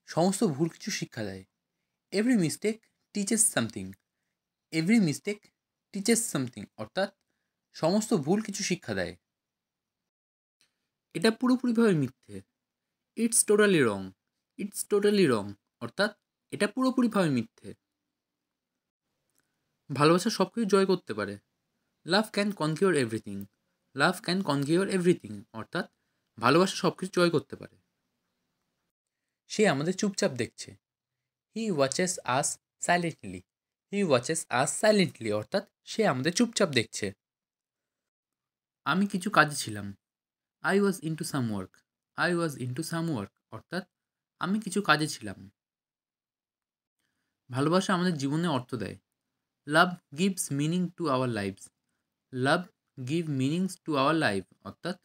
সমস্ত ভুল কিছু শিক্ষা দেয়। Every mistake teaches something. Every mistake teaches something অর্থাৎ সমস্ত ভুল কিছু শিক্ষা দেয়। এটা পুরোপুরিভাবে মিথ্যে। It's totally wrong. It's totally রং অর্থাৎ এটা পুরোপুরিভাবে মিথ্যে। ভালোবাসা সব কিছু জয় করতে পারে। Love can conquer everything. Love can conquer everything অর্থাৎ ভালোবাসা সব কিছু জয় করতে পারে। সে আমাদের চুপচাপ দেখছে। He watches us silently. He watches us silently অর্থাৎ সে আমাদের চুপচাপ দেখছে। আমি কিছু কাজে ছিলাম। I was into some work. I was into some work অর্থাৎ আমি কিছু কাজে ছিলাম। ভালোবাসা আমাদের জীবনে অর্থ দেয়। Love gives meaning to our lifes. Love give meanings to our life অর্থাৎ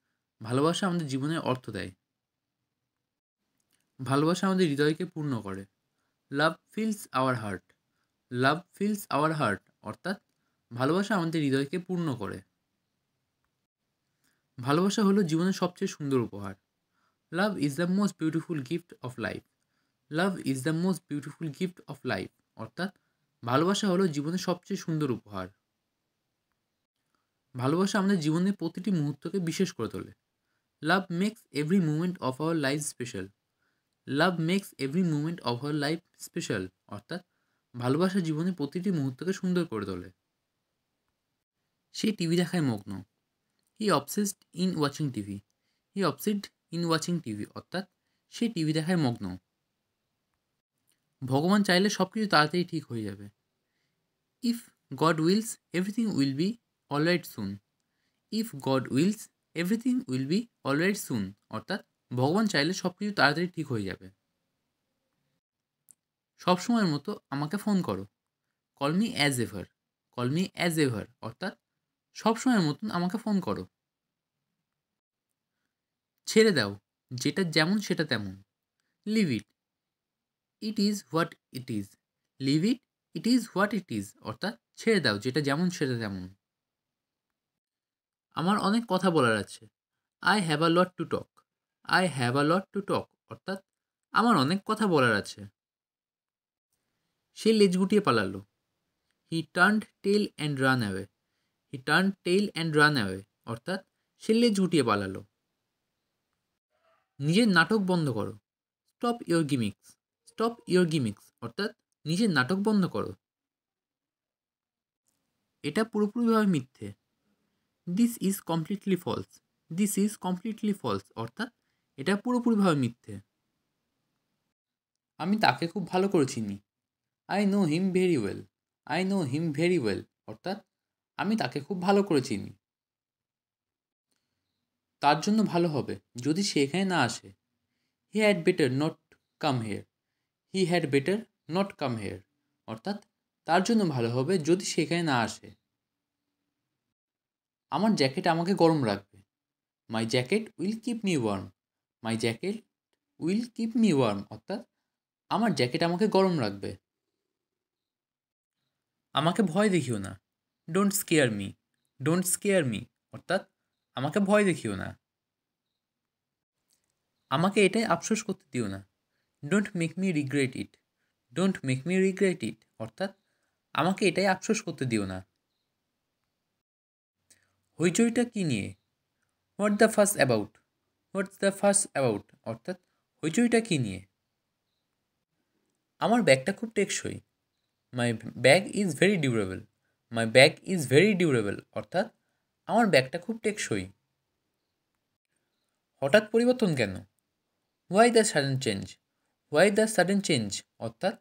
ভালোবাসা আমাদের জীবনের অর্থ দেয়। ভালোবাসা আমাদের হৃদয়কে পূর্ণ করে। Love feels our heart. Love feels our heart অর্থাৎ ভালোবাসা আমাদের হৃদয়কে পূর্ণ করে। ভালোবাসা হলো জীবনের সবচেয়ে সুন্দর উপহার। Love is the most beautiful gift of life. Love is the most beautiful gift of life অর্থাৎ ভালোবাসা হলো জীবনের সবচেয়ে সুন্দর উপহার। ভালোবাসা আমাদের জীবনের প্রতিটি মুহূর্তকে বিশেষ করে তোলে। Love makes every moment of our life special. Love makes every moment of our life special অর্থাৎ ভালোবাসা জীবনের প্রতিটি মুহূর্তকে সুন্দর করে তোলে। সে টিভি দেখায় মগ্ন। He obsessed in watching TV. He obsessed in watching TV অর্থাৎ সে টিভি দেখায় মগ্ন। ভগবান চাইলে সব কিছু তাড়াতাড়ি ঠিক হয়ে যাবে। If God wills everything will be alright soon. If God wills everything will be alright soon অর্থাৎ ভগবান চাইলে সব কিছু তাড়াতাড়ি ঠিক হয়ে যাবে। সবসময়ের মতো আমাকে ফোন করো। Call me as ever. Call me as ever অর্থাৎ সবসময়ের মতন আমাকে ফোন করো। ছেড়ে দাও, যেটা যেমন সেটা তেমন। Leave it, it is what it is. Leave it, it is what it is অর্থাৎ ছেড়ে দাও, যেটা যেমন সেটা তেমন। আমার অনেক কথা বলার আছে। I have a lot to talk. I have a lot to talk অর্থাৎ আমার অনেক কথা বলার আছে। সে লেজ গুটিয়ে পালালো। He turned tail and run away. He turn tail and run away অর্থাৎ সে লেজ গুটিয়ে পালালো। নিজের নাটক বন্ধ করো। Stop your gimmicks. Stop your gimmicks অর্থাৎ নিজের নাটক বন্ধ করো। এটা পুরোপুরিভাবে মিথ্যে। This is completely false. This is completely false অর্থাৎ এটা পুরোপুরিভাবে মিথ্যে। আমি তাকে খুব ভালো করে চিনি। I know him very well. I know him very well অর্থাৎ আমি তাকে খুব ভালো করে চিনি। তার জন্য ভালো হবে যদি সে এখানে না আসে। He had better not come here. He had better not come here অর্থাৎ তার জন্য ভালো হবে যদি সে এখানে না আসে। আমার জ্যাকেট আমাকে গরম রাখবে। My jacket will keep me warm. My jacket will keep me warm অর্থাৎ আমার জ্যাকেট আমাকে গরম রাখবে। আমাকে ভয় দেখিও না। Don't square me. Don't square me অর্থাৎ আমাকে ভয় দেখিও না। আমাকে এটাই আফসোস করতে দিও না। Don't make me regret it. Don't make me regret ইট অর্থাৎ আমাকে এটাই আফসোস করতে দিও না। হইচইটা কী নিয়ে? What the fuss about. What's the fuss about অর্থাৎ হইচইটা কী নিয়ে? আমার ব্যাগটা খুব টেকসই। My bag is very durable. My bag is very durable অর্থাৎ আমার ব্যাগটা খুব টেকসই। হঠাৎ পরিবর্তন কেন? Why the sudden change. Why the sudden change অর্থাৎ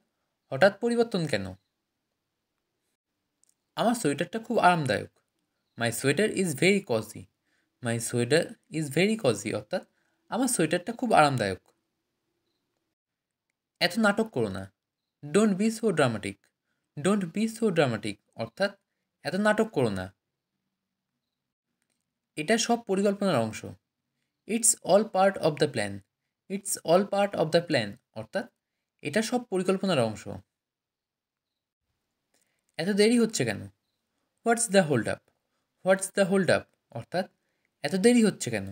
হঠাৎ পরিবর্তন কেন? আমার সোয়েটারটা খুব আরামদায়ক। My sweater is very cosy. My sweater is very cosy অর্থাৎ আমার সোয়েটারটা খুব আরামদায়ক। এত নাটক করো না। Don't be so dramatic. Don't be so dramatic অর্থাৎ এত নাটক করো না। এটা সব পরিকল্পনার অংশ। It's all part of the plan. It's all part of the plan অর্থাৎ এটা সব পরিকল্পনার অংশ। এত দেরি হচ্ছে কেন? What's the hold up. What's the hold up অর্থাৎ এত দেরি হচ্ছে কেন?